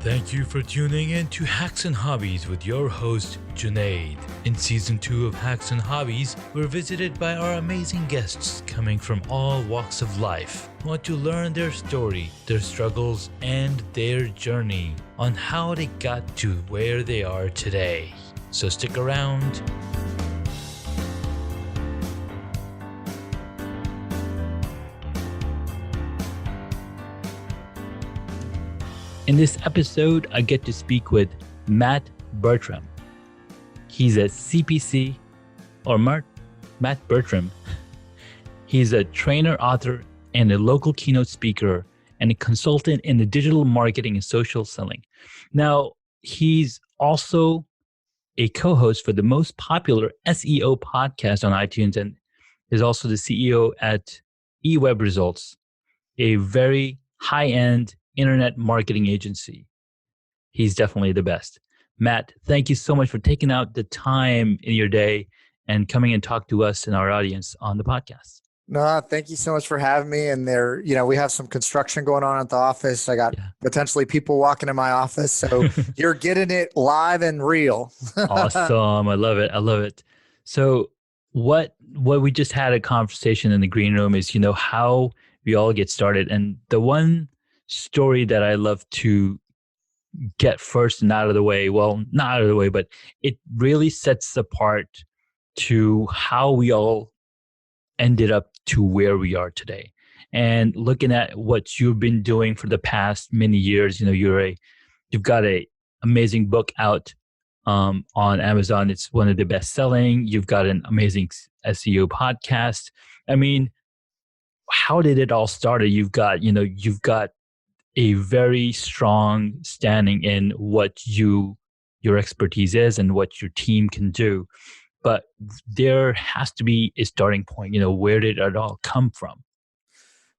Thank you for tuning in to Hacks and Hobbies with your host, Junaid. In Season 2 of Hacks and Hobbies, we're visited by our amazing guests coming from all walks of life. We want to learn their story, their struggles, and their journey on how they got to where they are today. So stick around. In this episode, I get to speak with Matt Bertram. He's a CPC, or Matt Bertram. He's a trainer, author, and a local keynote speaker, and a consultant in the digital marketing and social selling. Now, he's also a co-host for the most popular SEO podcast on iTunes, and is also the CEO at eWeb Results, a very high-end internet marketing agency. He's definitely the best. Matt, thank you so much for taking out the time in your day and coming and talk to us and our audience on the podcast. No, thank you so much for having me. And we have some construction going on at the office. I got potentially people walking in my office. So you're getting it live and real. Awesome. I love it. So what we just had a conversation in the green room is, how we all get started. And the one story that I love to get first and out of the way, well, not out of the way, but it really sets apart to how we all ended up to where we are today. And looking at what you've been doing for the past many years, you've got a amazing book out on Amazon. It's one of the best selling. You've got an amazing SEO podcast. I mean, how did it all start? You've got a very strong standing in what your expertise is and what your team can do. But there has to be a starting point. Where did it all come from?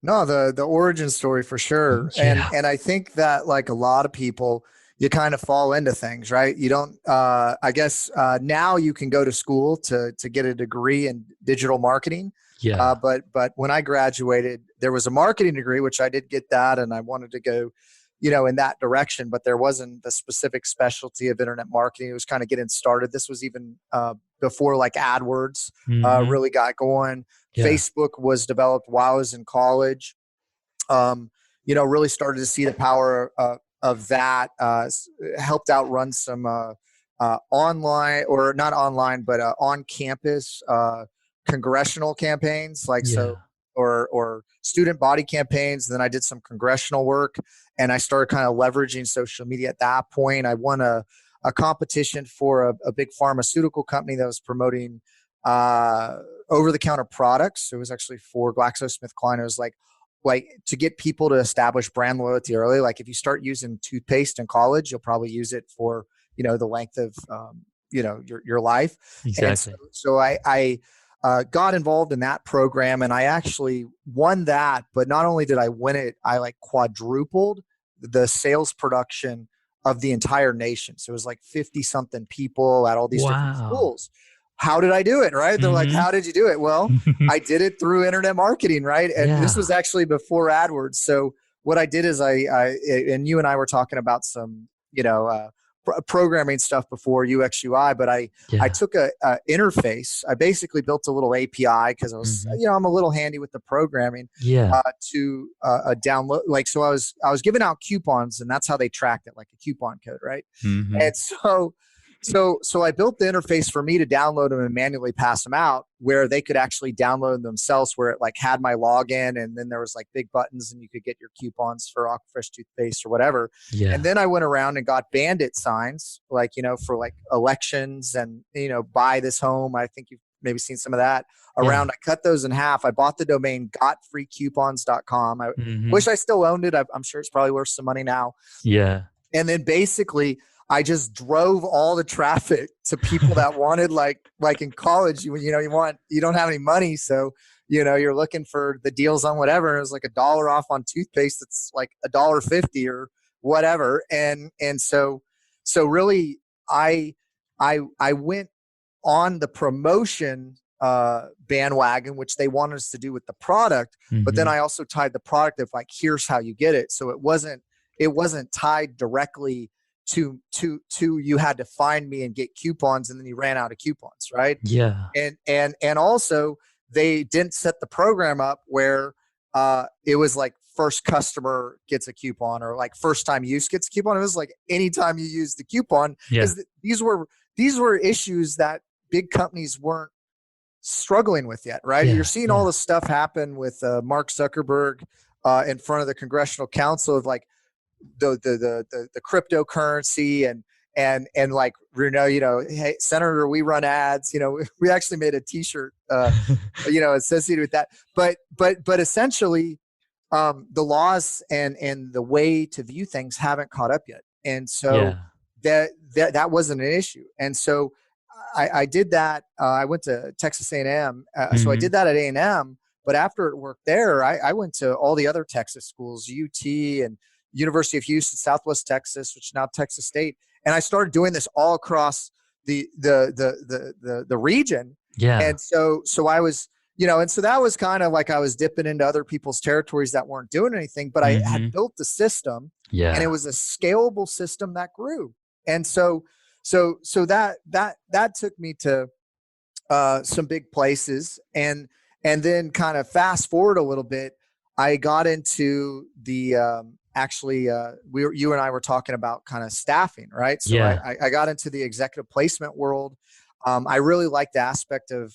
No, the origin story for sure. Yeah. And I think that, like a lot of people, you kind of fall into things, right? You don't, I guess now you can go to school to get a degree in digital marketing. Yeah. But when I graduated, there was a marketing degree, which I did get that, and I wanted to go, in that direction. But there wasn't the specific specialty of internet marketing. It was kind of getting started. This was even before like AdWords really got going. Yeah. Facebook was developed while I was in college. Really started to see the power of that. Helped out run some online, or not online, but on campus congressional campaigns, or student body campaigns. Then I did some congressional work, and I started kind of leveraging social media at that point. I won a competition for a big pharmaceutical company that was promoting over-the-counter products. It was actually for GlaxoSmithKline. It was like to get people to establish brand loyalty early. Like if you start using toothpaste in college, you'll probably use it for the length of your life. Exactly. And so I got involved in that program, and I actually won that. But not only did I win it, I quadrupled the sales production of the entire nation. So it was 50 something people at all these different schools. How did I do it? Right. They're like, how did you do it? Well, I did it through internet marketing. Right. And this was actually before AdWords. So what I did is and you and I were talking about some, programming stuff before UX UI, but I took a interface. I basically built a little API because I was, I'm a little handy with the programming. To a download. So I was giving out coupons, and that's how they tracked it, like a coupon code, right? And so I built the interface for me to download them and manually pass them out, where they could actually download them themselves, where it had my login, and then there was big buttons, and you could get your coupons for Aquafresh toothpaste or whatever. And then I went around and got bandit signs, for elections and, buy this home. I think you've maybe seen some of that around. I cut those in half. I bought the domain gotfreecoupons.com. I wish I still owned it. I'm sure it's probably worth some money now. Yeah. And then basically I just drove all the traffic to people that wanted, like in college, you don't have any money. So, you're looking for the deals on whatever. It was $1 off on toothpaste. It's $1.50 or whatever. And so really I went on the promotion bandwagon, which they wanted us to do with the product. But then I also tied the product of here's how you get it. So it wasn't it wasn't tied directly to you had to find me and get coupons, and then you ran out of coupons, right? Yeah. And also they didn't set the program up where it was like first customer gets a coupon, or like first time use gets a coupon. It was like anytime you use the coupon, Yeah. because these were issues that big companies weren't struggling with yet, right? You're Yeah. seeing all Yeah. this stuff happen with Mark Zuckerberg in front of the Congressional Council of like the cryptocurrency, and like, hey, Senator, we run ads. We actually made a T-shirt, associated with that. But essentially, the laws and the way to view things haven't caught up yet, and so Yeah. that wasn't an issue. And so I did that. I went to Texas A&M, so I Hmm. did that at A&M. But after it worked there, I went to all the other Texas schools, UT and University of Houston, Southwest Texas, which is now Texas State, and I started doing this all across the region. Yeah. And so I was, and so that was kind of like I was dipping into other people's territories that weren't doing anything, but I had Hmm. built the system, and it Yeah. was a scalable system that grew. And so that took me to some big places. And then kind of fast forward a little bit, I got into the actually you and I were talking about kind of staffing, right? So Yeah. I got into the executive placement world. I really liked the aspect of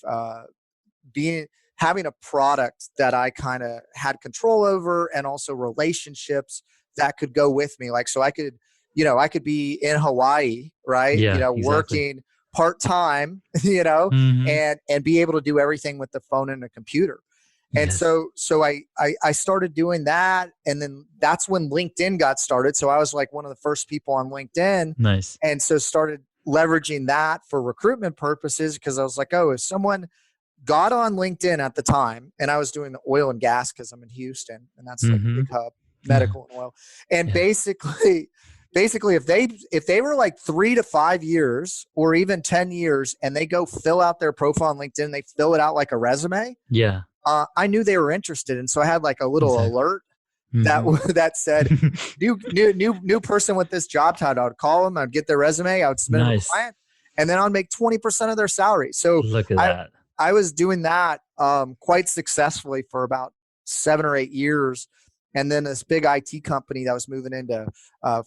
being having a product that I kind of had control over, and also relationships that could go with me. Like, so I could be in Hawaii, right? Yeah. Exactly. Working part time, Hmm. and be able to do everything with the phone and a computer. And Yes. so I started doing that, and then that's when LinkedIn got started. So I was like one of the first people on LinkedIn, Nice. and so started leveraging that for recruitment purposes, because I was like, oh, if someone got on LinkedIn at the time, and I was doing the oil and gas because I'm in Houston, and that's like a Hmm. big hub, medical and oil. And Yeah. basically, if they were like 3 to 5 years or even 10 years, and they go fill out their profile on LinkedIn, they fill it out like a resume. Yeah. I knew they were interested, and so I had like a little Exactly. alert that Hmm. that said new person with this job title. I'd call them, I'd get their resume, I would submit them to a Nice. client, and then I'd make 20% of their salary. So Look at I that. I was doing that quite successfully for about 7 or 8 years. And then this big IT company that was moving into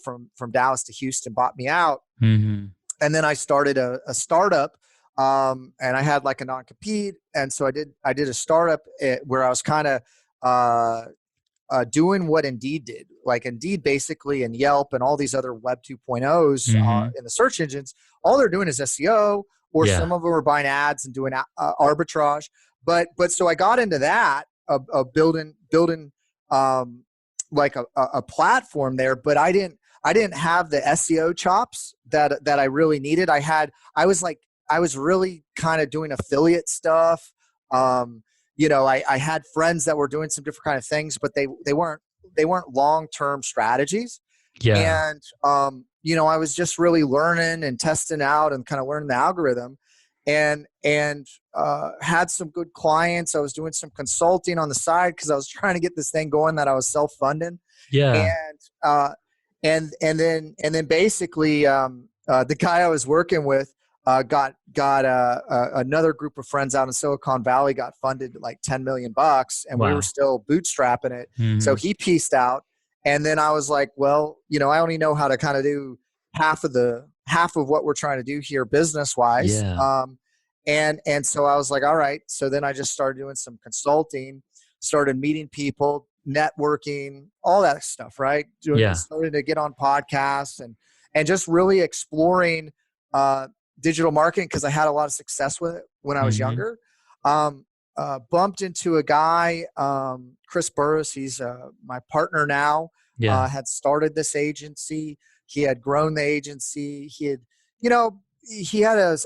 from Dallas to Houston bought me out. Hmm. And then I started a startup, and I had like a non-compete. And so I did a startup where I was kind of doing what Indeed did. Like Indeed basically, and Yelp and all these other Web 2.0s Hmm. in the search engines, all they're doing is SEO, or some Yeah. of them are buying ads and doing arbitrage. But so I got into that of building like a platform there, but I didn't have the SEO chops that I really needed. I was really kind of doing affiliate stuff. I had friends that were doing some different kind of things, but they weren't long-term strategies. Yeah. And I was just really learning and testing out and kind of learning the algorithm, and had some good clients. I was doing some consulting on the side because I was trying to get this thing going that I was self-funding. Yeah. And and then basically, the guy I was working with got another group of friends out in Silicon Valley got funded like $10 million, and we were Wow. still bootstrapping it. So Hmm. he pieced out, and then I was like, well, I only know how to kind of do half of what we're trying to do here business wise. Yeah. And so I was like, all right. So then I just started doing some consulting, started meeting people, networking, all that stuff, right? Yeah. Started to get on podcasts, and just really exploring uh, digital marketing, because I had a lot of success with it when I was Hmm. younger. Bumped into a guy, Chris Burris. He's my partner now. Yeah. Had started this agency. He had grown the agency. He had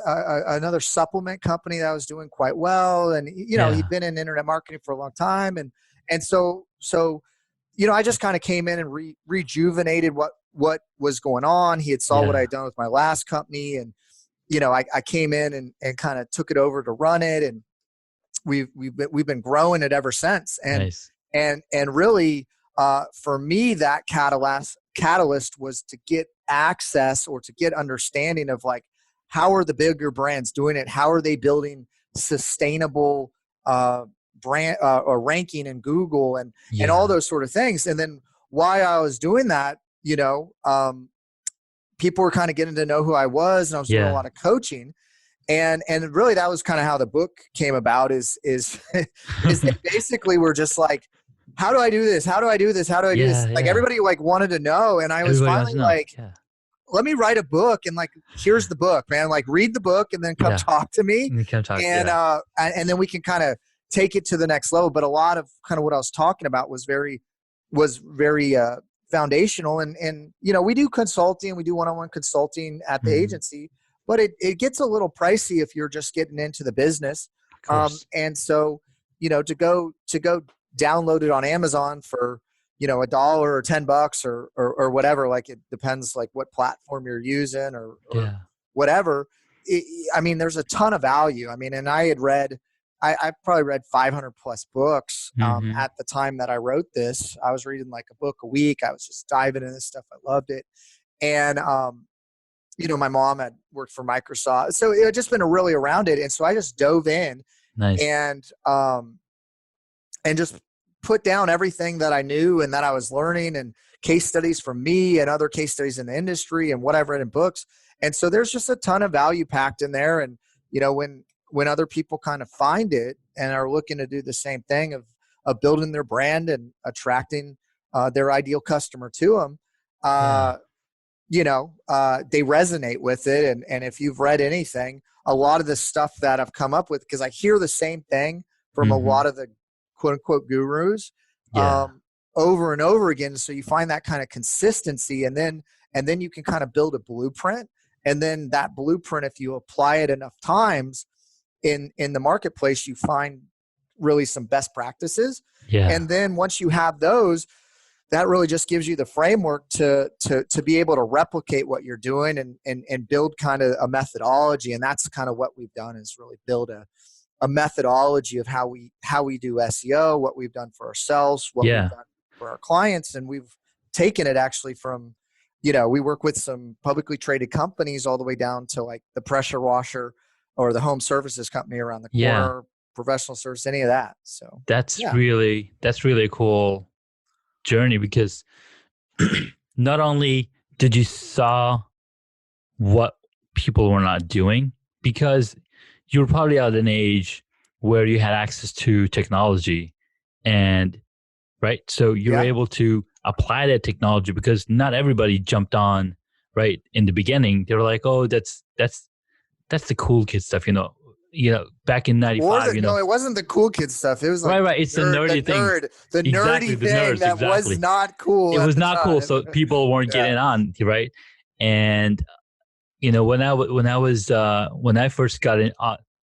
another supplement company that was doing quite well, and Yeah. he'd been in internet marketing for a long time, and so I just kind of came in and rejuvenated what was going on. He had saw what I Yeah. had done with my last company, and I came in and kind of took it over to run it, and we've been growing it ever since. And Nice. and and really, for me, that catalyst was to get access or to get understanding of like, how are the bigger brands doing it? How are they building sustainable brand or ranking in Google and all Yeah. those sort of things. And then while I was doing that, people were kind of getting to know who I was, and I was doing a Yeah. lot of coaching. And really that was kind of how the book came about is they basically were just like, how do I do this? How do I do this? How do I do this? Yeah. Like Yeah. everybody like wanted to know. And I was Everybody wants finally to know. like, Yeah. let me write a book, and like, here's the book, man. Like read the book and then come Yeah. talk to me. And you can talk. And, Yeah. and then we can kind of take it to the next level. But a lot of kind of what I was talking about was very foundational. And, we do consulting, we do one-on-one consulting at the Mhm. agency, but it gets a little pricey if you're just getting into the business. Of course. And so, to go download it on Amazon for, $1 or $10 or whatever, like it depends like what platform you're using or Yeah. whatever. I mean, there's a ton of value. I mean, and I probably read 500 plus books Hmm. at the time that I wrote this. I was reading like a book a week. I was just diving into this stuff. I loved it. And, my mom had worked for Microsoft. So it had just been really around it. And so I just dove in Nice. and just put down everything that I knew and that I was learning, and case studies from me and other case studies in the industry and what I've read in books. And so there's just a ton of value packed in there. And, when other people kind of find it and are looking to do the same thing of building their brand and attracting their ideal customer to them, Yeah. they resonate with it. And if you've read anything, a lot of the stuff that I've come up with, because I hear the same thing from a Hmm. lot of the quote unquote gurus Yeah. over and over again. So you find that kind of consistency, and then you can kind of build a blueprint. And then that blueprint, if you apply it enough times in the marketplace, you find really some best practices. Yeah. And then once you have those, that really just gives you the framework to be able to replicate what you're doing and build kind of a methodology. And that's kind of what we've done, is really build a methodology of how we do SEO, what we've done for ourselves, what we've Yeah. done for our clients. And we've taken it actually from, we work with some publicly traded companies all the way down to like the pressure washer or the home services company around the Yeah. corner, professional service, any of that. So That's yeah. really a cool journey, because not only did you saw what people were not doing, because you were probably at an age where you had access to technology, and right, so you were Yeah. able to apply that technology, because not everybody jumped on right in the beginning. They were like, oh, that's the cool kid stuff, back in Or 95, no, it wasn't the cool kid stuff. It was like right, it's the nerdy things. the Exactly, nerdy the thing nerds, that was exactly. not cool It at was the not cool, time. so people weren't Yeah. getting on, right? And when I first got in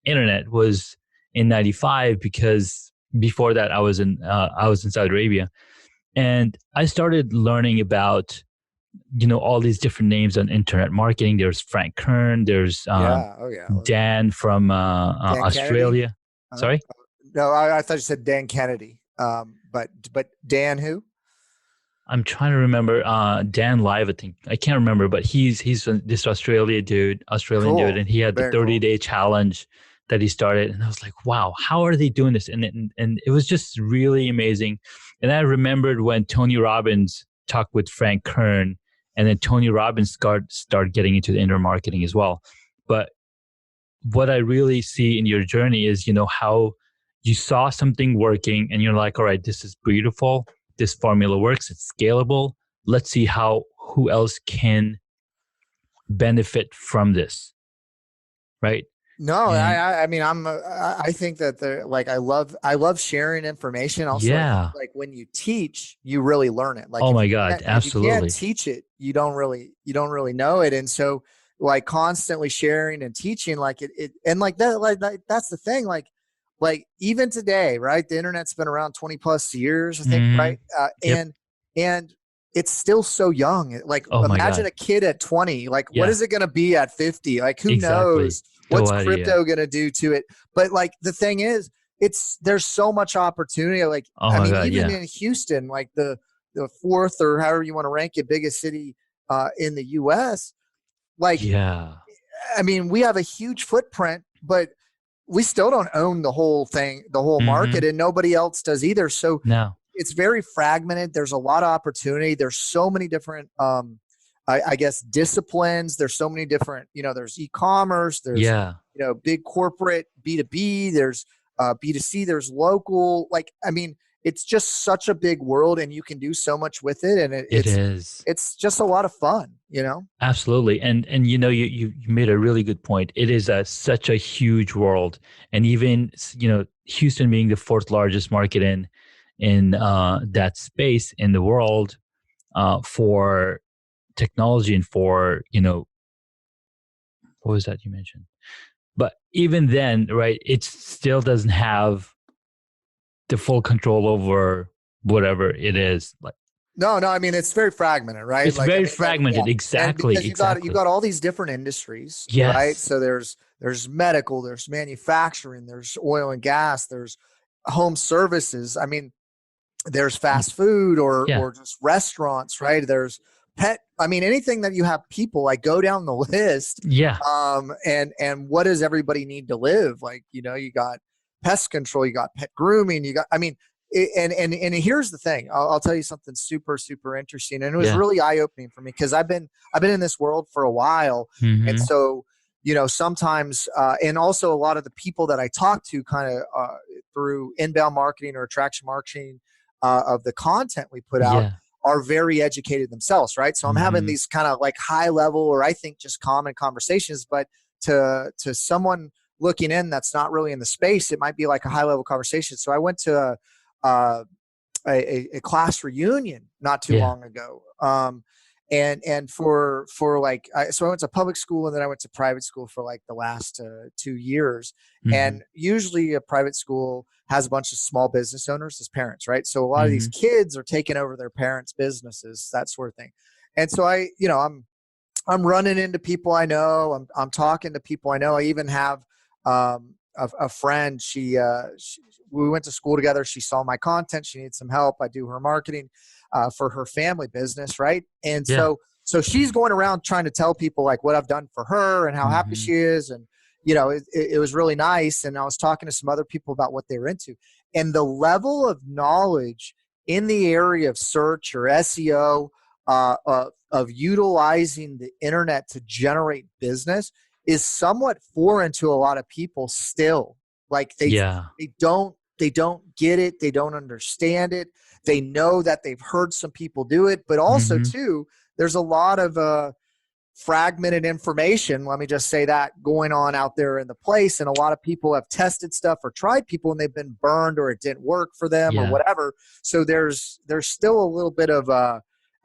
internet was in 95, because before that I was in Saudi Arabia, and I started learning about all these different names on internet marketing. There's Frank Kern, there's Yeah. Oh yeah. Dan from Dan Kennedy. Australia. Uh, Sorry, no, I thought you said Dan Kennedy. But Dan who? I'm trying to remember. Dan Live, I think. I can't remember, but he's this Australian dude, Cool. and he had the Very 30-day cool. challenge that he started, and I was like, wow, how are they doing this? And it was just really amazing. And I remembered when Tony Robbins talked with Frank Kern, and then Tony Robbins started getting into the internet marketing as well. But what I really see in your journey is, how you saw something working and you're like, all right, this is beautiful. This formula works. It's scalable. Let's see who else can benefit from this. Right. No, And I mean, I think that I love sharing information. Also, I think yeah. like when you teach, you really learn it. Like Oh my God. if you can't Absolutely. teach it, you don't really know it. And so like constantly sharing and teaching, like and like that, that's the thing. Like even today, right? The internet's been around 20 plus years, I think, Hmm. right? Yep. And it's still so young. Like Oh my imagine God. a kid at 20, like what Yeah. is it going to be at 50? Like who Exactly. knows No what's idea. crypto going to do to it? But like the thing is, there's so much opportunity. Like, Oh I my mean, God. even Yeah. in Houston, like the the fourth or however you want to rank it, biggest city in the US. Like, Yeah. I mean, we have a huge footprint, but we still don't own the whole thing, the whole Mm-hmm. market, and nobody else does either. So No. it's very fragmented. There's a lot of opportunity. There's so many different, I guess, disciplines. There's so many different, there's e-commerce, there's, Yeah. big corporate B2B, there's B2C, there's local. Like, I mean, it's just such a big world, and you can do so much with it. And It is. it's just a lot of fun. Absolutely. And you made a really good point. It is such a huge world. And even, Houston being the fourth largest market in that space in the world, for technology and for, what was that you mentioned? But even then, right, it still doesn't have the full control over whatever it is. Like, No, I mean, it's very fragmented, right? it's Like, I very mean, yeah. fragmented. And Exactly. because you Exactly. got all these different industries, right? Yes. So there's medical, there's manufacturing, there's oil and gas, there's home services. I mean, there's fast food Yeah. or just restaurants, right? There's pet. I mean, anything that you have people, like, go down the list. Yeah. And what does everybody need to live? Like, you got pest control, you got pet grooming, you got, I mean, and here's the thing. I'll tell you something super, super interesting. And it was Yeah. really eye opening for me, because I've been in this world for a while. And Mm-hmm. so, sometimes, and also a lot of the people that I talk to kind of through inbound marketing or attraction marketing of the content we put out Yeah. are very educated themselves, right? So I'm having Mm-hmm. these kind of like high level, or I think just common conversations, but to someone looking in that's not really in the space, it might be like a high level conversation. So I went to a, a class reunion not too Yeah. long ago. And for like, so I went to public school, and then I went to private school for like the last 2 years. Mm-hmm. And usually a private school has a bunch of small business owners as parents, right? So a lot of these Mm-hmm. kids are taking over their parents' businesses, that sort of thing. And so I'm running into people I know. I'm talking to people I know. I even have a friend. We went to school together. She saw my content. She needs some help. I do her marketing for her family business, right? And Yeah. so she's going around trying to tell people like what I've done for her and how happy Mm-hmm. she is. And it was really nice. And I was talking to some other people about what they were into, and the level of knowledge in the area of search or SEO, of utilizing the internet to generate business is somewhat foreign to a lot of people still. Like, Yeah. they don't get it, they don't understand it. They know that they've heard some people do it, but also Mm-hmm. too, there's a lot of fragmented information, let me just say, that going on out there in the place. And a lot of people have tested stuff or tried people, and they've been burned, or it didn't work for them, or Yeah. whatever. So there's still a little bit of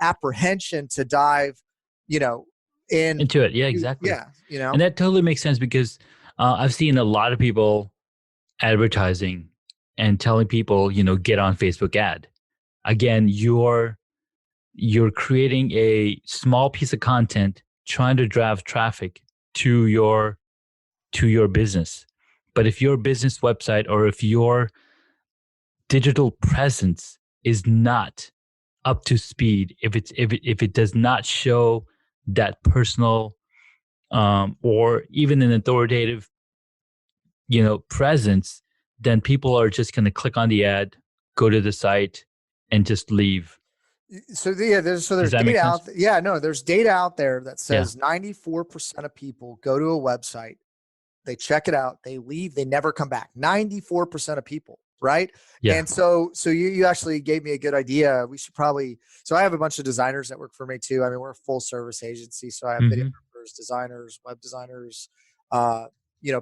apprehension to dive, you know, in. Into it. Yeah, exactly. Yeah, And that totally makes sense because I've seen a lot of people advertising and telling people, get on Facebook ad. Again, you're creating a small piece of content trying to drive traffic to your business. But if your business website or if your digital presence is not up to speed, if it does not show that personal, or even an authoritative, presence, then people are just going to click on the ad, go to the site, and just leave. There's Does that make data sense? out. Yeah, no, there's data out there that Yeah. says 94% of people go to a website, they check it out, they leave, they never come back. 94% of people, right? Yeah. And so you actually gave me a good idea. We should probably. So I have a bunch of designers that work for me too. I mean, we're a full service agency, so I have Mm-hmm. videographers, designers, web designers, uh,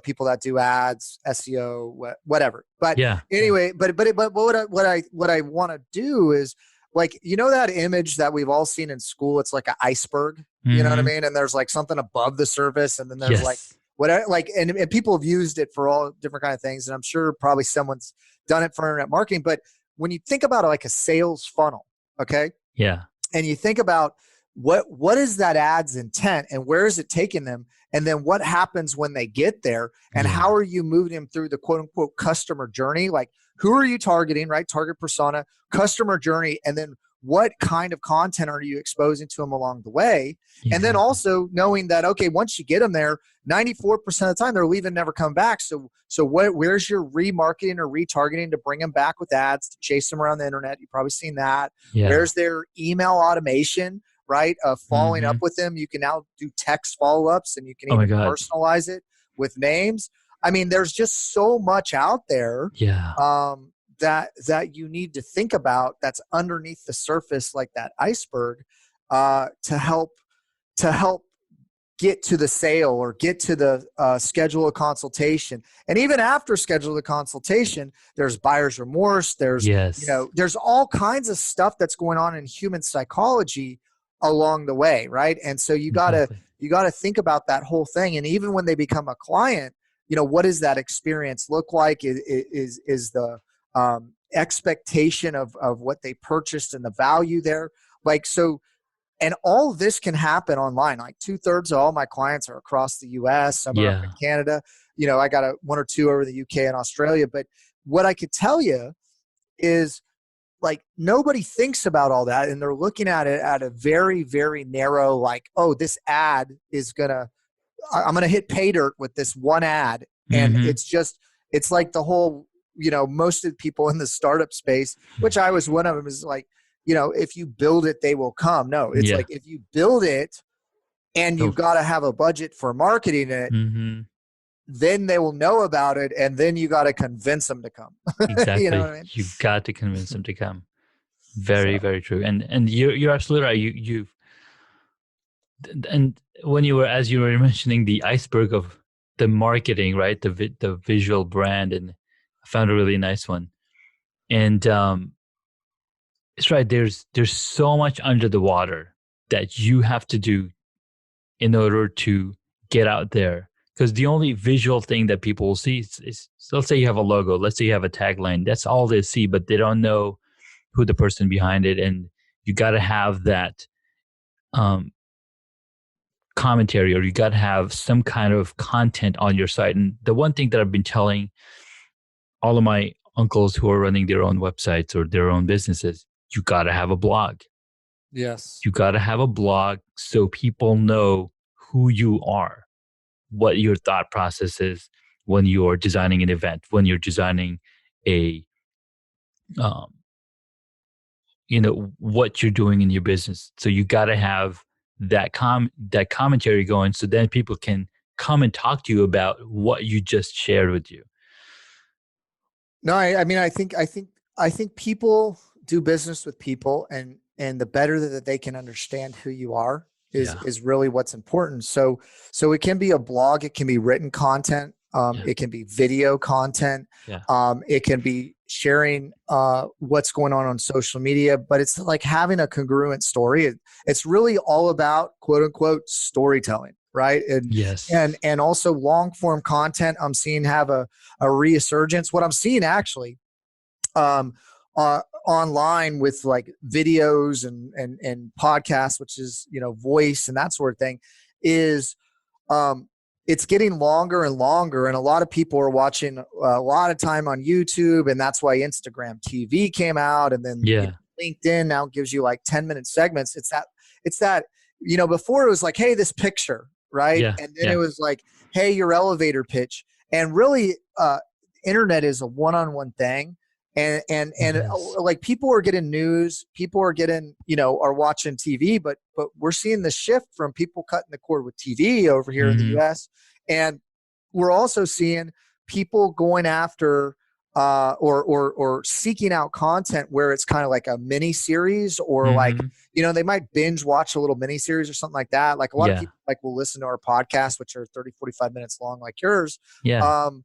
people that do ads, SEO, whatever. But Yeah. Yeah. anyway, but what I want to do is, like, that image that we've all seen in school. It's like an iceberg. You know what I Mm-hmm. mean? And there's like something above the surface, and then there's like Yes. whatever, like, and people have used it for all different kind of things. And I'm sure probably someone's done it for internet marketing. But when you think about it, like a sales funnel, okay, Yeah. and you think about what is that ad's intent, and where is it taking them, and then what happens when they get there, and how Yeah. are you moving them through the quote unquote customer journey? Like, who are you targeting, right? Target persona, customer journey, and then what kind of content are you exposing to them along the way? And then Yeah. also knowing that, okay, once you get them there, 94% of the time they're leaving, never come back. So where's your remarketing or retargeting to bring them back with ads, to chase them around the internet? You've probably seen that. Yeah. Where's their email automation, right? Of following up Hmm. with them. You can now do text follow-ups, and you can Oh my even God. personalize it with names. I mean, there's just so much out there Yeah. that you need to think about, that's underneath the surface, like that iceberg, to help get to the sale or get to the schedule a consultation. And even after schedule the consultation, there's buyer's remorse. Yes. There's all kinds of stuff that's going on in human psychology along the way, right? And so Exactly. you gotta think about that whole thing. And even when they become a client, what does that experience look like? Is the expectation of what they purchased and the value there, like, so. And all of this can happen online. Like 2/3 of all my clients are across the US, some are up in Yeah. Canada. I got one or two over the UK and Australia. But what I could tell you is, like, nobody thinks about all that, and they're looking at it at a very, very narrow, like, oh, this ad is I'm gonna hit pay dirt with this one ad. And Hmm. it's like the whole, most of the people in the startup space, which I was one of them, is like, if you build it, they will come. No, it's Yeah. like, if you build it and you So, got to have a budget for marketing it, hmm, then they will know about it. And then you got to convince them to come. You know what exactly. I mean? You got to convince them to come. Very, So, very true. And you're absolutely right. And when as you were mentioning the iceberg of the marketing, right? The visual brand, and I found a really nice one. And it's right. There's so much under the water that you have to do in order to get out there. Because the only visual thing that people will see is, so let's say you have a logo, let's say you have a tagline. That's all they see, but they don't know who the person behind it. And you got to have that um, commentary, or you got to have some kind of content on your site. And the one thing that I've been telling all of my uncles who are running their own websites or their own businesses, you got to have a blog. yes. You got to have a blog so people know who you are, what your thought process is when you're designing an event, when you're designing a, um, what you're doing in your business. So you got to have that commentary going, so then people can come and talk to you about what you just shared with you. No, I mean, I think people do business with people, and the better that they can understand who you are is Yeah. is really what's important. So it can be a blog, it can be written content, Yeah. it can be video content, Yeah. it can be sharing what's going on social media. But it's like having a congruent story. It's really all about, quote unquote, storytelling, right? And Yes. and and also long form content, I'm seeing have a resurgence. What I'm seeing actually, um, online, with like videos and podcasts, which is, voice and that sort of thing, is, um, it's getting longer and longer, and a lot of people are watching a lot of time on YouTube, and that's why Instagram TV came out, and then, Yeah. LinkedIn now gives you like 10-minute segments. It's that before it was like, hey, this picture, right? Yeah. And then it Yeah. was like, hey, your elevator pitch. And really, internet is a one-on-one thing. And It is. like, people are getting news, people are getting, are watching TV, but we're seeing the shift from people cutting the cord with TV over here in the Hmm. US. And we're also seeing people going after, or seeking out content where it's kind of like a mini series, or like, Hmm. they might binge watch a little mini series or something like that. Like, a lot of Yeah. people, like, will listen to our podcast, which are 30, 45 minutes long, like yours, Yeah. um,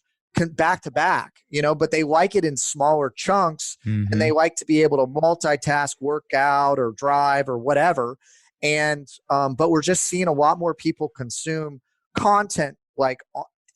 back to back, but they like it in smaller chunks, and they Hmm. like to be able to multitask, work out or drive or whatever. And but we're just seeing a lot more people consume content, like,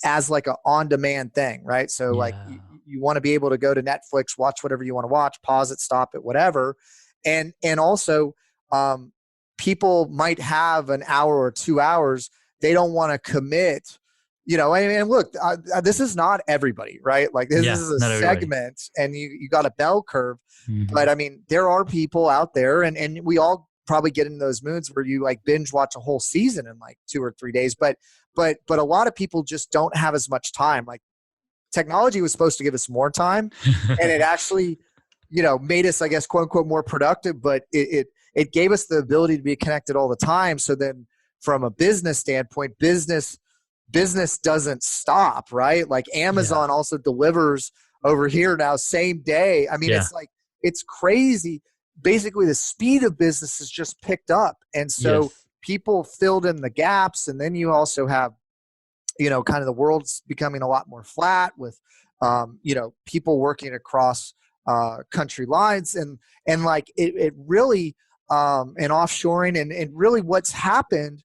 as like a on-demand thing, right? So, like, Yeah. you want to be able to go to Netflix, watch whatever you want to watch, pause it, stop it, whatever. And also, um, people might have an hour or 2 hours. They don't want to commit and look, this is not everybody, right? Like this Yeah, is a not everybody. segment, and you got a bell curve. Hmm. But I mean, there are people out there, and we all probably get in those moods where you like binge watch a whole season in like 2 or 3 days. But a lot of people just don't have as much time. Like technology was supposed to give us more time, and it actually, made us, I guess, quote unquote, more productive. But it gave us the ability to be connected all the time. So then, from a business standpoint, business doesn't stop, right? Like Yeah, Amazon also delivers over here now, same day. I mean, yeah, it's crazy. Basically, the speed of business has just picked up, and so yes, people filled in the gaps. And then you also have, kind of the world's becoming a lot more flat with, people working across country lines, and like it really, and offshoring, and really what's happened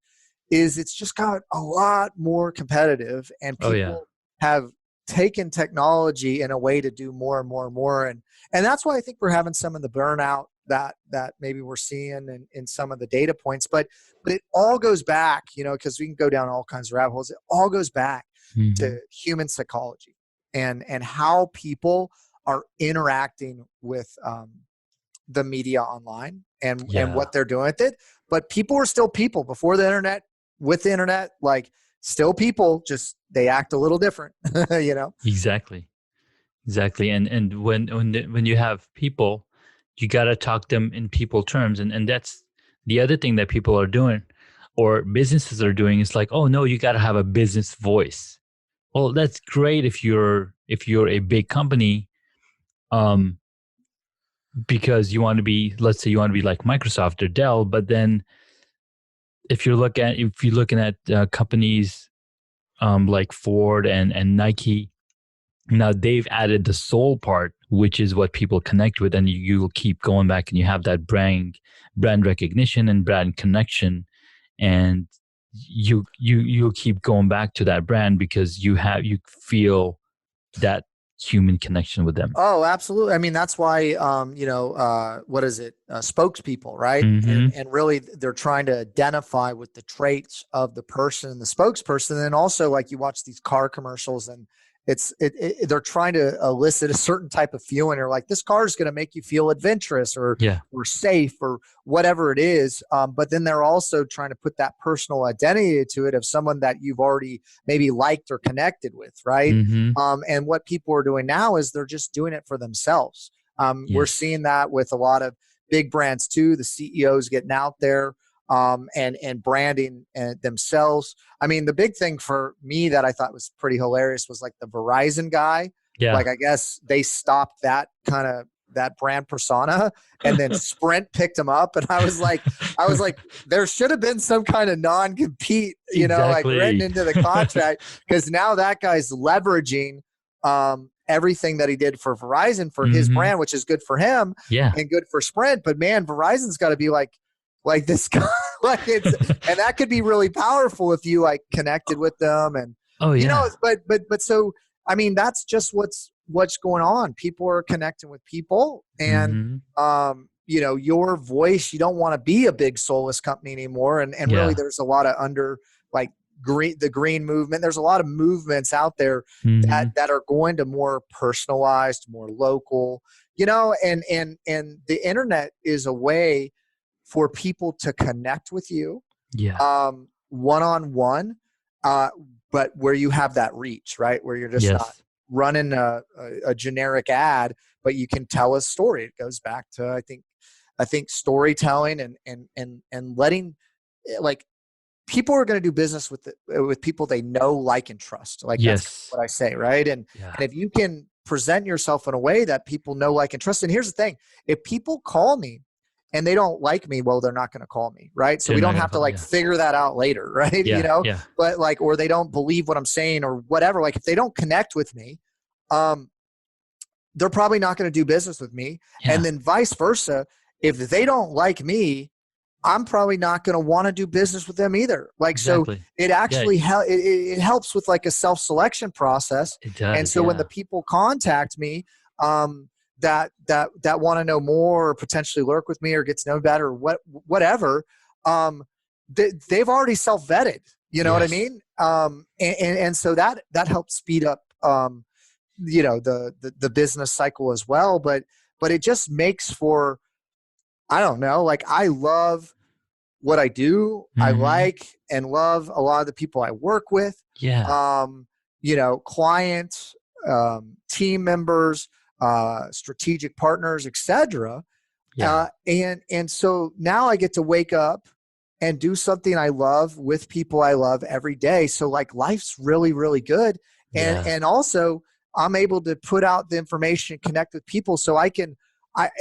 is it's just got a lot more competitive, and oh yeah, people have taken technology in a way to do more and more and more. And that's why I think we're having some of the burnout that maybe we're seeing in some of the data points. But it all goes back, because we can go down all kinds of rabbit holes. It all goes back hmm, to human psychology and how people are interacting with the media online, and yeah, what they're doing with it. But people are still people before the internet, with the internet, like still people, just they act a little different, you know? exactly. Exactly. And when you have people, you gotta talk them in people terms. And that's the other thing that people are doing or businesses are doing is like, oh no, you gotta have a business voice. Well, that's great if you're a big company, um, because you want to be, let's say you want to be like Microsoft or Dell, but then if you're looking at companies like Ford and Nike. Now they've added the soul part, which is what people connect with, and you'll keep going back, and you have that brand recognition and brand connection, and you'll keep going back to that brand because you feel that human connection with them. Oh, absolutely. I mean, that's why, what is it? Spokespeople, right? Mm-hmm. And really they're trying to identify with the traits of the person and the spokesperson. And then also, like, you watch these car commercials, and they're trying to elicit a certain type of feeling, or like, this car is going to make you feel adventurous Yeah. or safe or whatever it is. But then they're also trying to put that personal identity to it of someone that you've already maybe liked or connected with, right? Mm-hmm. And what people are doing now is they're just doing it for themselves. We're Yes. seeing that with a lot of big brands too. The CEOs getting out there, and branding themselves. I mean, the big thing for me that I thought was pretty hilarious was like the Verizon guy. Yeah. Like, I guess they stopped that brand persona, and then Sprint picked him up. And I was like, there should have been some kind of non-compete, like written Exactly. into the contract, because now that guy's leveraging everything that he did for Verizon for his Mm-hmm. brand, which is good for him Yeah. and good for Sprint. But man, Verizon's got to be like this guy, like and that could be really powerful if you like connected with them, and Oh yeah. but so I mean, that's just what's going on. People are connecting with people, and Mm-hmm. your voice. You don't want to be a big soulless company anymore, and really, Yeah. there's a lot of like the green movement. There's a lot of movements out there Mm-hmm. that are going to more personalized, more local, and the internet is a way for people to connect with you, Yeah. one on one, but where you have that reach, right? Where you're just not Yes. running a generic ad, but you can tell a story. It goes back to, I think storytelling, and letting, like, people are going to do business with people they know, like, and trust. Like, that's Yes. what I say, right? And Yeah. if you can present yourself in a way that people know, like, and trust. And here's the thing: if people call me and they don't like me, well, they're not going to call me, right? So They're we not don't gonna have to call. like Yeah. figure that out later, right? Yeah. Yeah. But like, or they don't believe what I'm saying or whatever. Like, if they don't connect with me, um, they're probably not going to do business with me. And Yeah. then vice versa. If they don't like me, I'm probably not going to want to do business with them either. Like, so Exactly. it Yeah. actually it helps with like a self-selection process. It And does. so when the Yeah. people contact me, that want to know more or potentially lurk with me or get to know better or whatever, they've already self-vetted. You know what I Yes. mean? And so that helped speed up, the business cycle as well. But it just makes for, I don't know, like I love what I do. I Mm-hmm. like and love a lot of the people I work with, Yeah. clients, team members, strategic partners, etc. Yeah. And so now I get to wake up and do something I love with people I love every day. So like life's really, really good. Yeah. And also I'm able to put out the information, connect with people so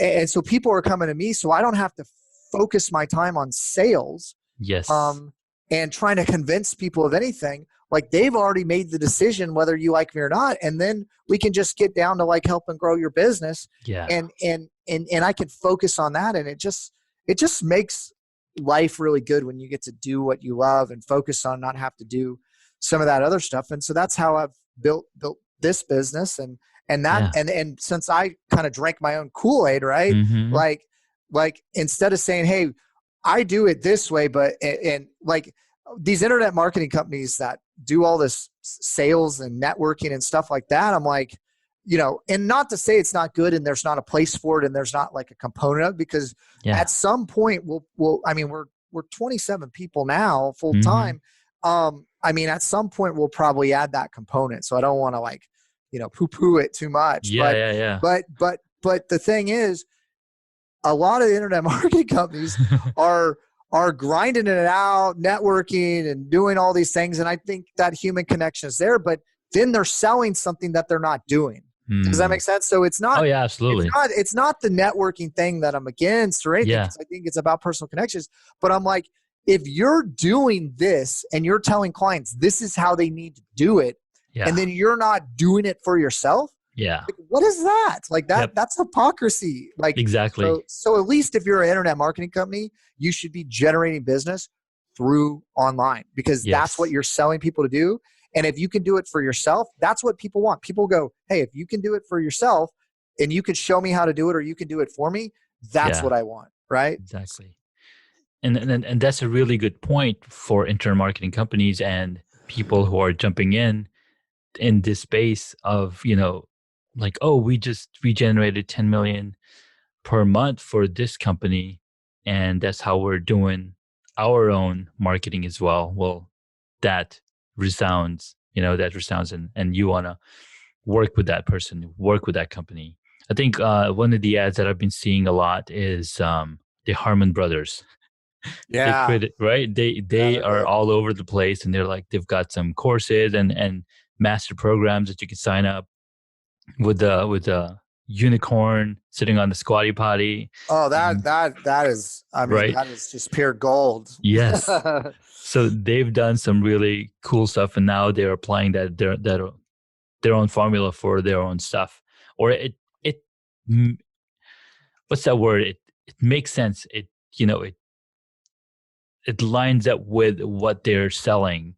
and so people are coming to me so I don't have to focus my time on sales, Yes. um, and trying to convince people of anything. Like they've already made the decision whether you like me or not, and then we can just get down to like helping grow your business, Yeah. and I can focus on that, and it just makes life really good when you get to do what you love and focus on not have to do some of that other stuff. And so that's how I've built this business, and that Yeah. and since I kind of drank my own Kool-Aid, right? Mm-hmm. Like instead of saying, hey, I do it this way, but and like these internet marketing companies that do all this sales and networking and stuff like that, I'm like, and not to say it's not good and there's not a place for it and there's not like a component of it, because Yeah. at some point I mean, we're 27 people now full Mm-hmm. time. I mean, at some point we'll probably add that component. So I don't want to like, poo poo it too much, Yeah. Yeah. Yeah. but the thing is, a lot of the internet marketing companies are grinding it out, networking and doing all these things. And I think that human connection is there, but then they're selling something that they're not doing. Does that Mm. make sense? So it's Oh not, yeah, it's absolutely. not, it's not the networking thing that I'm against or anything, Yeah. because I think it's about personal connections. But I'm like, if you're doing this and you're telling clients this is how they need to do it, and Yeah. then you're not doing it for yourself, Yeah. like, what is that? Like Yep. that's hypocrisy. Like, Exactly. so at least if you're an internet marketing company, you should be generating business through online, because that's what Yes. you're selling people to do. And if you can do it for yourself, that's what people want. People go, hey, if you can do it for yourself and you can show me how to do it, or you can do it for me, that's Yeah. what I want. Right. Exactly. And that's a really good point for internet marketing companies and people who are jumping in this space of, like, oh, we generated 10 million per month for this company, and that's how we're doing our own marketing as well. Well, that resounds, and you want to work with that person, work with that company. I think one of the ads that I've been seeing a lot is the Harmon Brothers. They Yeah. created, right? Yeah, They they're are big. all over the place, and they've got some courses and master programs that you can sign up with a unicorn sitting on the squatty potty. Oh, And that is, I mean, right, that is just pure gold. yes. So they've done some really cool stuff, and now they're applying their own formula for their own stuff. Or it mm, what's that word? It makes sense. It lines up with what they're selling.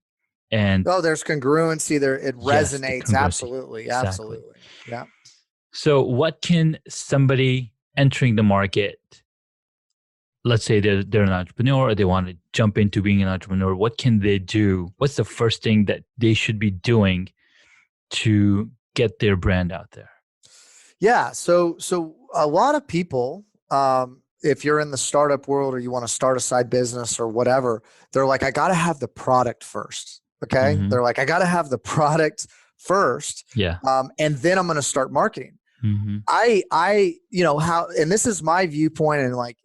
And Oh, there's congruency there. It yes, the resonates. congruency. Absolutely. Exactly. Absolutely. Yeah. So what can somebody entering the market, let's say they're an entrepreneur or they want to jump into being an entrepreneur, what can they do? What's the first thing that they should be doing to get their brand out there? Yeah. So a lot of people, if you're in the startup world or you want to start a side business or whatever, they're like, I got to have the product first. Okay. Mm-hmm. They're like, I got to have the product first. Yeah. And then I'm going to start marketing. Mm-hmm. How, and this is my viewpoint, and like,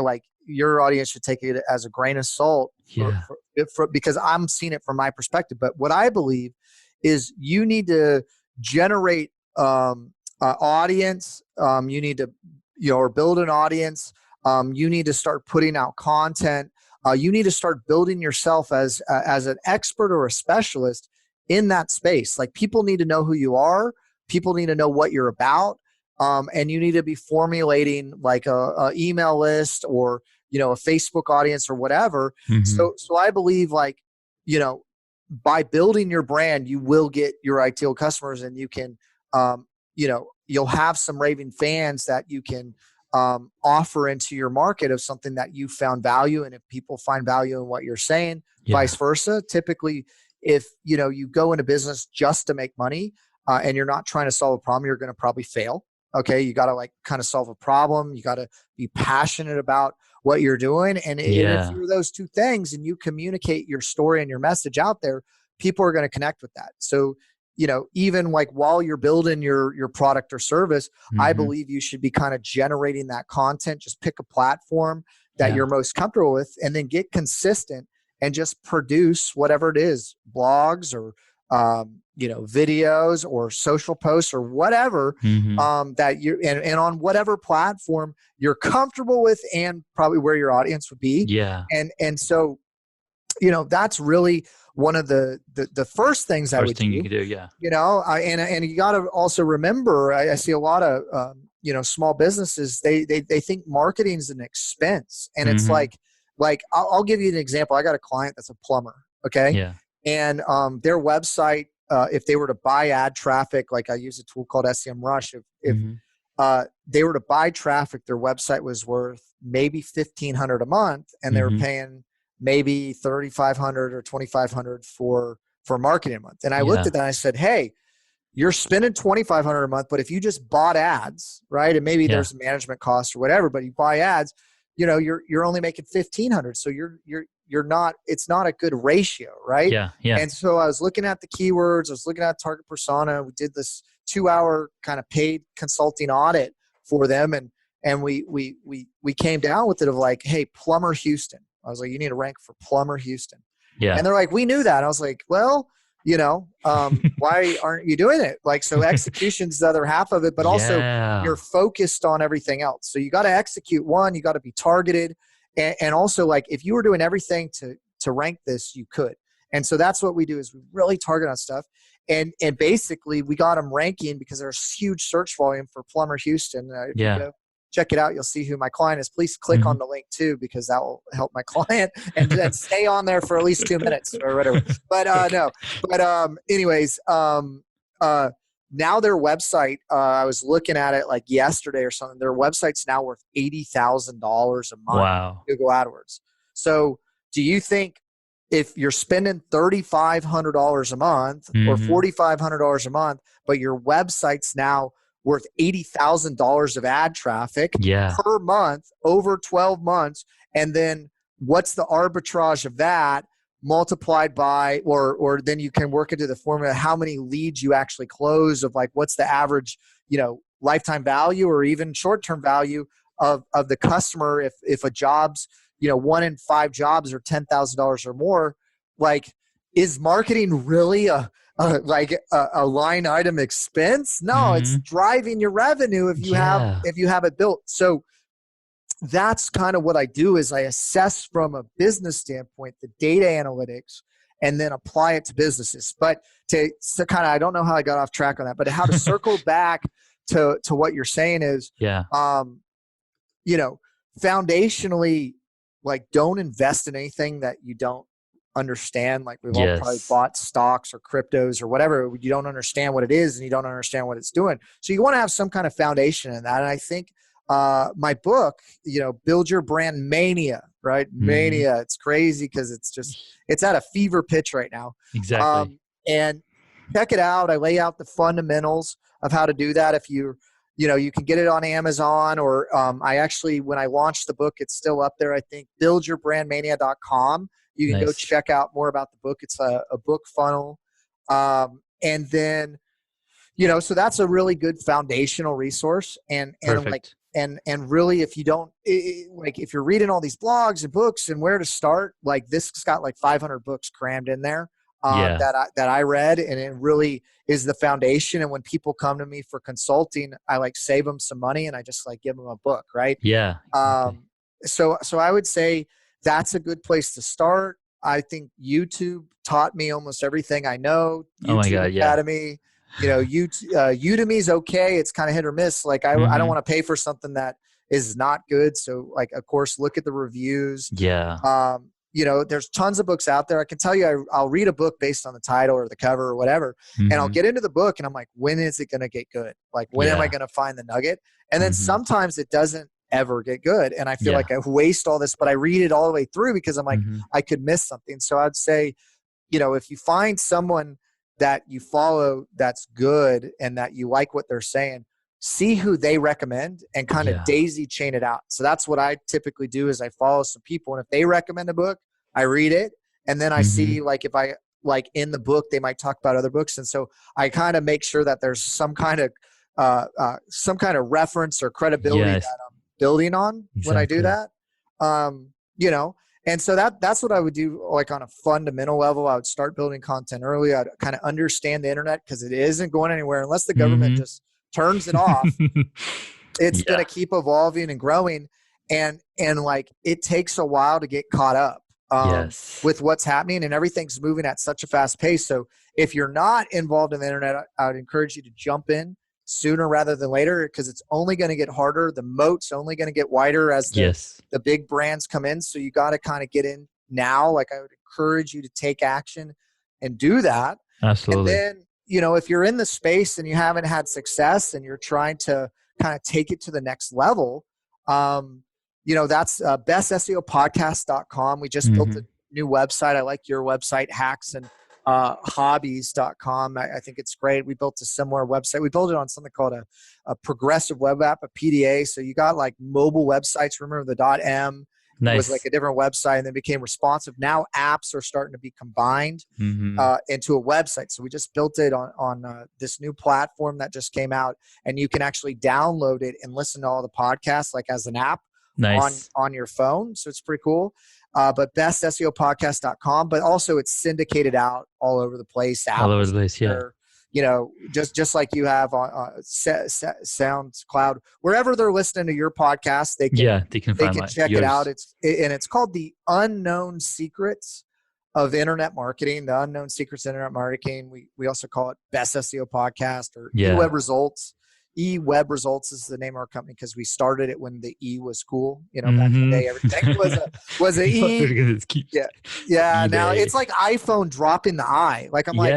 like your audience should take it as a grain of salt Yeah. because I'm seeing it from my perspective. But what I believe is you need to generate, audience. You need to, or build an audience. You need to start putting out content. You need to start building yourself as an expert or a specialist in that space. Like people need to know who you are. People need to know what you're about. And you need to be formulating like a email list or, a Facebook audience or whatever. Mm-hmm. So I believe like, you know, by building your brand, you will get your ideal customers, and you can, you'll have some raving fans that you can offer into your market of something that you found value. And if people find value in what you're saying, Yeah. vice versa, typically if you go into business just to make money, and you're not trying to solve a problem, you're going to probably fail. Okay. You got to like kind of solve a problem. You got to be passionate about what you're doing. And if Yeah. you're those two things and you communicate your story and your message out there, people are going to connect with that. So, even like while you're building your product or service, I Hmm. believe you should be kind of generating that content. Just pick a platform that Yeah. you're most comfortable with, and then get consistent and just produce whatever it is, blogs or videos or social posts or whatever, Hmm. that you and on whatever platform you're comfortable with, and probably where your audience would be. Yeah. And so, that's really one of the first things I First would thing you do. can do. Yeah. And you got to also remember, I see a lot of small businesses, they think marketing is an expense, and it's Hmm. like I'll give you an example. I got a client that's a plumber, okay, Yeah. and their website, if they were to buy ad traffic, like I use a tool called SEM Rush, if Hmm. they were to buy traffic, their website was worth maybe $1,500 a month, and they were Hmm. paying maybe $3,500 or $2,500 for marketing a month. And I looked Yeah. at that and I said, hey, you're spending $2,500 a month, but if you just bought ads, right, and maybe Yeah. there's management costs or whatever, but you buy ads, you're only making 1,500. So you're not, it's not a good ratio, right? Yeah. Yeah. And so I was looking at the keywords, I was looking at target persona. We did this 2-hour kind of paid consulting audit for them, and we came down with it of like, hey, Plumber Houston. I was like, you need to rank for Plumber Houston. Yeah. And they're like, we knew that. I was like, well, why aren't you doing it? Like, so execution's the other half of it, but also you're Yeah. focused on everything else. So you got to execute one, you got to be targeted. And also, like, if you were doing everything to rank this, you could. And so that's what we do, is we really target on stuff. And basically we got them ranking because there's huge search volume for Plumber Houston. If you Yeah. go check it out, you'll see who my client is. Please click Hmm. on the link too, because that will help my client, and stay on there for at least 2 minutes or whatever. But no, but anyways, uh, now their website, I was looking at it like yesterday or something. Their website's now worth $80,000 a month Wow. Google AdWords. So do you think if you're spending $3,500 a month or Hmm. $4,500 a month, but your website's now worth $80,000 of ad traffic Yeah. per month over 12 months, and then what's the arbitrage of that multiplied by, or then you can work into the formula how many leads you actually close, of like what's the average lifetime value or even short-term value of the customer, if a job's 1 in 5 jobs are $10,000 or more. Like, is marketing really a line item expense? No, it's Hmm. driving your revenue Yeah. if you have it built. So that's kind of what I do, is I assess from a business standpoint the data analytics and then apply it to businesses. But to kind of, I don't know how I got off track on that, but how to circle back to what you're saying is, Yeah. um, foundationally, like, don't invest in anything that you don't understand. Like, we've all probably Yes. bought stocks or cryptos or whatever. You don't understand what it is and you don't understand what it's doing. So you want to have some kind of foundation in that. And I think my book, Build Your Brand Mania, right? Hmm. Mania. It's crazy because it's at a fever pitch right now. Exactly. And check it out. I lay out the fundamentals of how to do that. If you can get it on Amazon, or I actually, when I launched the book, it's still up there. I think buildyourbrandmania.com. You can go Nice. check out more about the book. It's a book funnel. And then, so that's a really good foundational resource. And like, Perfect. and really, if you don't like, if you're reading all these blogs and books and where to start, like, this has got like 500 books crammed in there, Yeah. that I read, and it really is the foundation. And when people come to me for consulting, I like save them some money, and I just like give them a book, right? Yeah. Exactly. Um, so I would say that's a good place to start. I think YouTube taught me almost everything I know. Oh my YouTube God. Yeah. Academy, Udemy's okay. It's kind of hit or miss. Like, I don't Hmm. want to pay for something that is not good. So, like, of course, look at the reviews. Yeah. There's tons of books out there. I can tell you, I'll read a book based on the title or the cover or whatever, and I'll Hmm. get into the book and I'm like, when is it going to get good? Like, when am I Yeah. going to find the nugget? And then Hmm. sometimes it doesn't ever get good, and I feel Yeah. like I waste all this, but I read it all the way through because I'm like, Hmm. I could miss something. So I'd say if you find someone that you follow that's good and that you like what they're saying, see who they recommend and kind of Yeah. daisy chain it out. So that's what I typically do is I follow some people, and if they recommend a book, I read it, and then I see like if I like in the book they might talk about other books, and so I kind of make sure that there's some kind of reference or credibility Yes. that I'm building on when I do Exactly. that. You know, and so that's what I would do, like on a fundamental level. I would start building content early. I'd kind of understand the internet because it isn't going anywhere unless the government Mm-hmm. just turns it off. It's going Yeah. to keep evolving and growing, and like it takes a while to get caught up Yes. with what's happening, and everything's moving at such a fast pace. So if you're not involved in the internet, I would encourage you to jump in sooner rather than later, because it's only going to get harder. The moat's only going to get wider as Yes. the big brands come in. So you got to kind of get in now. Like I would encourage you to take action and do that. And Absolutely. then, if you're in the space and you haven't had success and you're trying to kind of take it to the next level, that's bestseopodcast.com. We just built Mm-hmm. a new website. I like your website, Hacks And Hobbies.com. I think it's great. We built a similar website. We built it on something called a progressive web app, a PDA. So you got like mobile websites. Remember the .m was like Nice. a different website and then became responsive. Now apps are starting to be combined Mm-hmm. into a website. So we just built it on this new platform that just came out, and you can actually download it and listen to all the podcasts like as an app Nice. on your phone. So it's pretty cool. But bestseopodcast.com, but also it's syndicated out all over the place. All Apple, over the place. Yeah. Stitcher, just like you have on SoundCloud, wherever they're listening to your podcast, they Yeah. They can find check it out. yours. It's called The Unknown Secrets of Internet Marketing, The Unknown Secrets of Internet Marketing. We also call it Best SEO Podcast or Yeah. eWeb Results. eWeb Results is the name of our company because we started it when the E was cool. Back in the day, everything was an E. Yeah. Now it's like iPhone dropping the I. Like I'm like,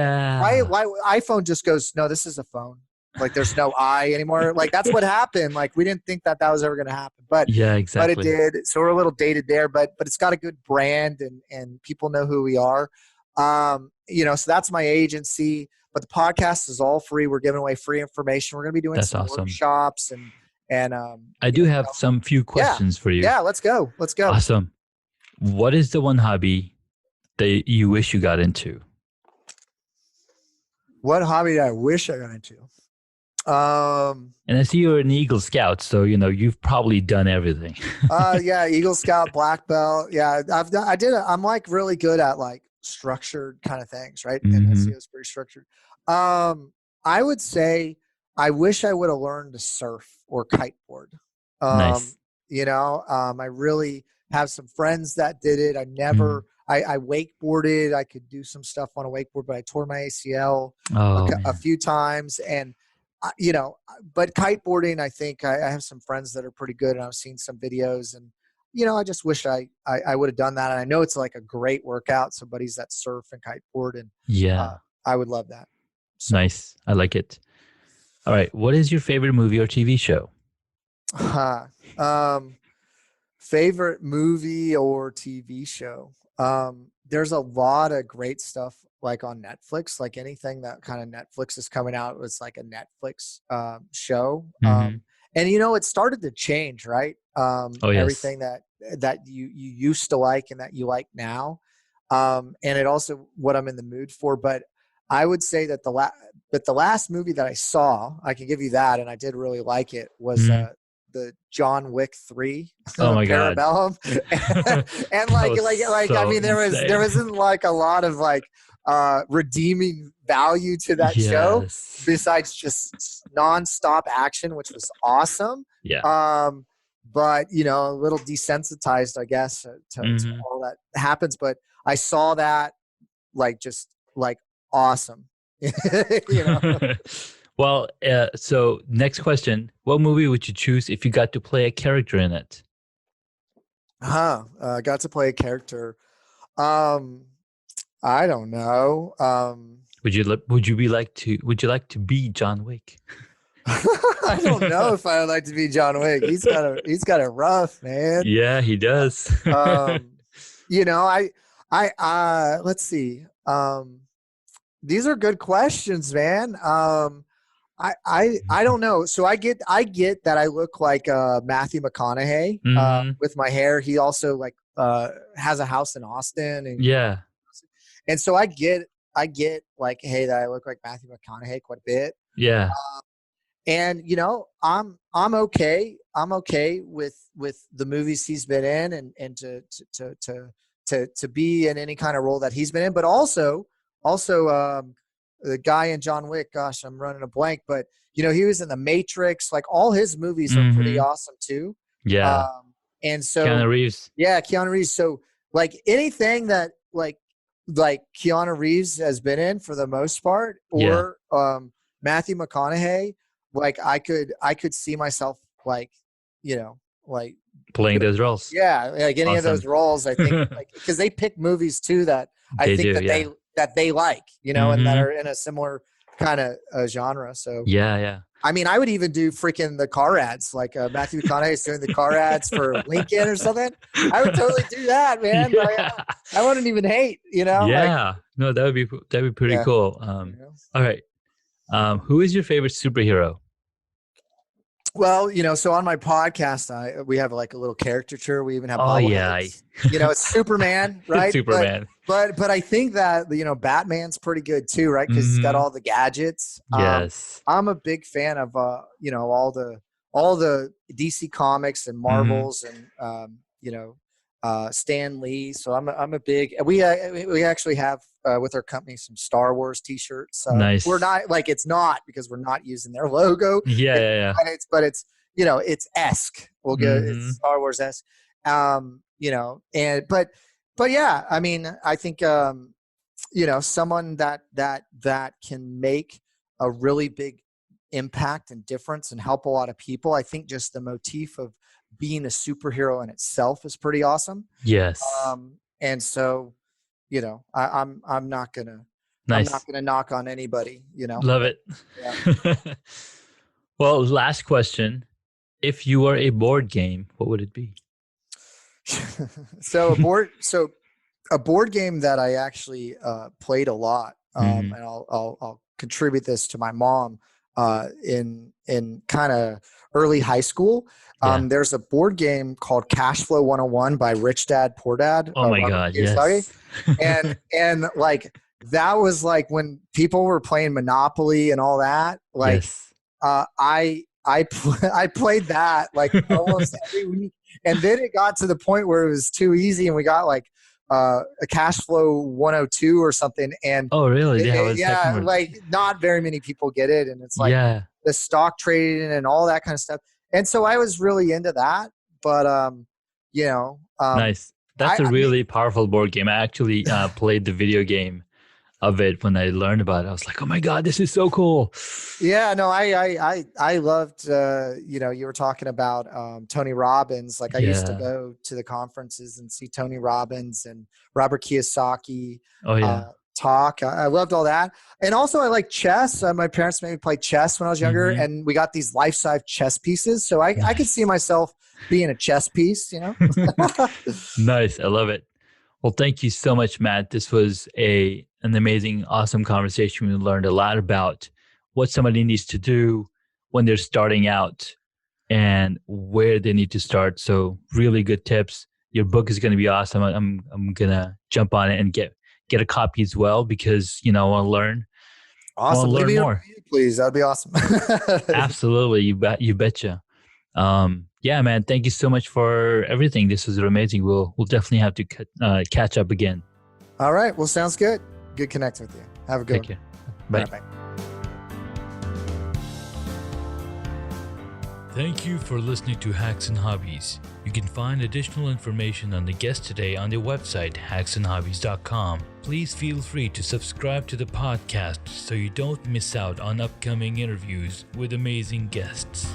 why iPhone just goes, no, this is a phone. Like there's no I anymore. Like that's what happened. Like we didn't think that was ever going to happen, but Yeah, it exactly. did. So we're a little dated there, but it's got a good brand and people know who we are. So that's my agency, but the podcast is all free. We're giving away free information. We're going to be doing That's some awesome. workshops and I do have some few questions for you. Yeah, let's go. Awesome. What is the one hobby that you wish you got into? What hobby did I wish I got into? And I see you're an Eagle Scout, so you've probably done everything. Yeah, Eagle Scout, black belt. Yeah, I'm like really good at like structured kind of things, right? And SEO is pretty structured. I would say I wish I would have learned to surf or kiteboard. Nice. I really have some friends that did it. I never. I wakeboarded. I could do some stuff on a wakeboard, but I tore my ACL a few times. And, but kiteboarding, I think I have some friends that are pretty good, and I've seen some videos, and, I just wish I would have done that. And I know it's like a great workout. So buddies that surf and kiteboard, and I would love that. So. Nice. I like it. All right. What is your favorite movie or TV show? Favorite movie or TV show? There's a lot of great stuff like on Netflix, like anything that kind of Netflix is coming out was like a Netflix show. And it started to change, right? Everything that you used to like and that you like now. And it also what I'm in the mood for. But I would say that the last movie that I saw, I can give you that, and I did really like it, was the John Wick 3. Oh my God. Parabellum. And I mean, there wasn't like a lot of like redeeming value to that show besides just nonstop action, which was awesome. Yeah. But a little desensitized, I guess, to all that happens. But I saw that just awesome. Well, so next question. What movie would you choose if you got to play a character in it? Got to play a character. I don't know. Would you like to be John Wick? I don't know if I would like to be John Wick. He's got it rough, man. Yeah, he does. I let's see. These are good questions, man. I don't know. So I get that I look like Matthew McConaughey with my hair. He also like has a house in Austin, Yeah. and so I get like, hey, that I look like Matthew McConaughey quite a bit. Yeah. And I'm okay. I'm okay with the movies he's been in, and to be in any kind of role that he's been in, but also the guy in John Wick. Gosh, I'm running a blank, but he was in The Matrix. Like all his movies are pretty awesome too. Yeah. And so Keanu Reeves. Yeah, Keanu Reeves. So like anything that like Keanu Reeves has been in for the most part, or Matthew McConaughey, like I could see myself like like playing those roles. Yeah, like any of those roles. I think like because they pick movies too that I think that they like, and that are in a similar kind of genre. So yeah. I mean, I would even do freaking the car ads, like Matthew McConaughey is doing the car ads for Lincoln or something. I would totally do that, man. Yeah. I wouldn't even hate, Yeah, like, no, that'd be pretty cool. All right, who is your favorite superhero? Well, so on my podcast, we have like a little caricature. We even have bobbleheads. It's Superman, right? Superman. But I think that Batman's pretty good too, right? Because he's got all the gadgets. Yes. I'm a big fan of all the DC comics and Marvels and Stan Lee. So I'm a big. We actually have with our company some Star Wars T-shirts. Nice. We're not like it's not because we're not using their logo. Yeah. But it's it's esque. We'll go. It's Star Wars esque. But yeah, I mean, I think someone that can make a really big impact and difference and help a lot of people. I think just the motif of being a superhero in itself is pretty awesome. Yes. And so, I'm not gonna knock on anybody. Love it. Yeah. Well, last question: if you were a board game, what would it be? So a board game that I actually played a lot, and I'll contribute this to my mom in kind of early high school. There's a board game called Cash Flow 101 by Rich Dad Poor Dad. Oh my God, yes. and like that was like when people were playing Monopoly and all that. Like I played that like almost every week. And then it got to the point where it was too easy, and we got like a Cash Flow 102 or something. And oh, really? Like not very many people get it, and it's like the stock trading and all that kind of stuff. And so I was really into that. But nice. That's a really powerful board game. I actually played the video game of it when I learned about it. I was like, oh my God, this is so cool. Yeah, no, I loved, you were talking about Tony Robbins. Like I used to go to the conferences and see Tony Robbins and Robert Kiyosaki talk. I loved all that. And also I like chess. My parents made me play chess when I was younger, and we got these life-size chess pieces. So I could see myself being a chess piece, Nice. I love it. Well, thank you so much, Matt. This was an amazing, awesome conversation. We learned a lot about what somebody needs to do when they're starting out and where they need to start. So really good tips. Your book is going to be awesome. I'm going to jump on it and get a copy as well because, I want to learn. Awesome. Learn more. Please. That'd be awesome. Absolutely. You betcha. Yeah, man. Thank you so much for everything. This was amazing. We'll definitely have to catch up again. All right. Well, sounds good. Good connecting with you. Have a good one. Take care. Bye. Bye. Thank you for listening to Hacks and Hobbies. You can find additional information on the guest today on their website, hacksandhobbies.com. Please feel free to subscribe to the podcast so you don't miss out on upcoming interviews with amazing guests.